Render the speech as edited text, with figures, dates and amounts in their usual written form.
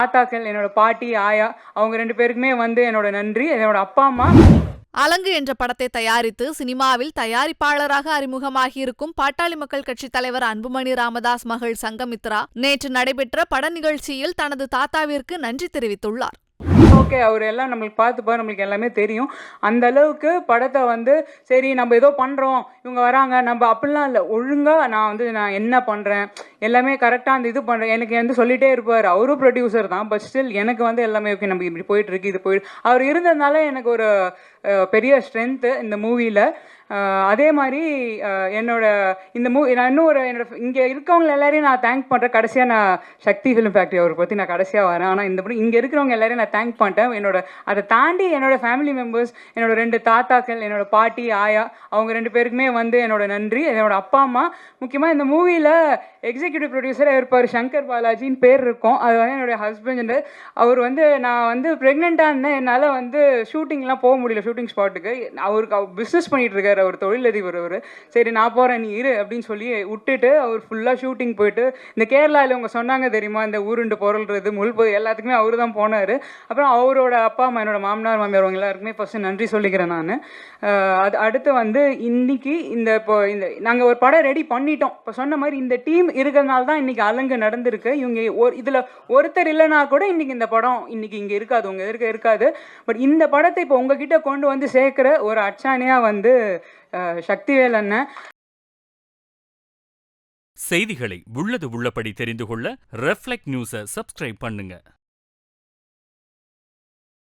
தாத்தாக்கள், என்னோட பாட்டி, ஆயா அவங்க 2 பேருக்குமே வந்து என்னோட நன்றி. என்னோட அப்பா, அம்மா. அலங்கு என்ற படத்தை தயாரித்து சினிமாவில் தயாரிப்பாளராக அறிமுகமாகியிருக்கும் பாட்டாளி மக்கள் கட்சித் தலைவர் அன்புமணி ராமதாஸ் மகள் சங்கமித்ரா நேற்று நடைபெற்ற பட நிகழ்ச்சியில் தனது தாத்தாவிற்கு நன்றி தெரிவித்துள்ளார். ஓகே, அவர் எல்லாம் நம்மளுக்கு பார்த்துப்பார், நம்மளுக்கு எல்லாமே தெரியும். அந்த அளவுக்கு படத்தை வந்து சரி நம்ம ஏதோ பண்ணுறோம், இவங்க வராங்க, நம்ம அப்படிலாம் இல்லை, ஒழுங்காக நான் என்ன பண்ணுறேன் எல்லாமே கரெக்டாக அந்த இது பண்ணுறேன் எனக்கு வந்து சொல்லிகிட்டே இருப்பார். அவரும் ப்ரொடியூசர் தான், பட் ஸ்டில் எனக்கு வந்து எல்லாமே ஓகே நம்ம இப்படி போயிட்டுருக்கு, இது போயிட்டு அவர் இருந்ததுனால எனக்கு ஒரு பெரிய ஸ்ட்ரென்த்து இந்த மூவியில். அதே மாதிரி என்னோட இந்த நான் இன்னும் என்னோட இங்கே இருக்கவங்க எல்லாரையும் நான் தேங்க் பண்ணுறேன். கடைசியாக நான் சக்தி ஃபிலிம் ஃபேக்ட்ரி அவரை பற்றி நான் கடைசியாக வரேன். ஆனால் இந்த இங்கே இருக்கிறவங்க எல்லாரையும் நான் தேங்க் பண்ணிட்டேன். அதை தாண்டி என்னோட ஃபேமிலி மெம்பர்ஸ், என்னோட 2 தாத்தாக்கள், என்னோட பாட்டி, ஆயா அவங்க 2 பேருக்குமே வந்து என்னோட நன்றி. என்னோட அப்பா, அம்மா. முக்கியமாக இந்த மூவியில் எக்ஸிக்யூட்டிவ் ப்ரொடியூசராக இருப்பார், சங்கர் பாலாஜின்னு பேர் இருக்கும். அது வந்து என்னோடய ஹஸ்பண்ட். அவர் வந்து நான் வந்து ப்ரெக்னெண்ட்டாக இருந்தேன், என்னால் வந்து ஷூட்டிங்லாம் போக முடியல, ஷூட்டிங் ஸ்பாட்டுக்கு. அவர் பிஸ்னஸ் பண்ணிகிட்டு இருக்காரு, அவர் தொழிலதிபர். அவர் சரி நான் போகிறேன் நீ இரு அப்படின்னு சொல்லி விட்டுட்டு அவர் ஃபுல்லாக ஷூட்டிங் போயிட்டு இந்த கேரளாவில் அவங்க சொன்னாங்க தெரியுமா, இந்த ஊருண்டு பொருள்றது முள் எல்லாத்துக்குமே அவர் தான் போனார். அப்புறம் அவரோட அப்பா அம்மா, என்னோட மாமனார் மாமியார் அவங்க எல்லாருக்குமே ஃபஸ்ட்டு நன்றி சொல்லிக்கிறேன் நான். அது அடுத்து வந்து இன்னைக்கு இப்போ நாங்கள் ஒரு படம் ரெடி பண்ணிட்டோம். இப்போ சொன்ன மாதிரி இந்த டீம் இருக்கிறதுனால தான் இன்றைக்கி அலங்கு நடந்திருக்கு. இவங்க இதில் ஒருத்தர் இல்லைனா கூட இன்றைக்கி இந்த படம் இன்றைக்கி இங்கே இருக்காது, உங்கள் இருக்காது. பட் இந்த படத்தை இப்போ உங்ககிட்ட கொண்டு வந்து சேர்க்குற ஒரு அச்சாணியாக வந்து சக்திவேல் அண்ணன். செய்திகளை உள்ளது உள்ளபடி தெரிந்து கொள்ள ரெஃப்ளெக்ட் நியூஸை சப்ஸ்கிரைப் பண்ணுங்க.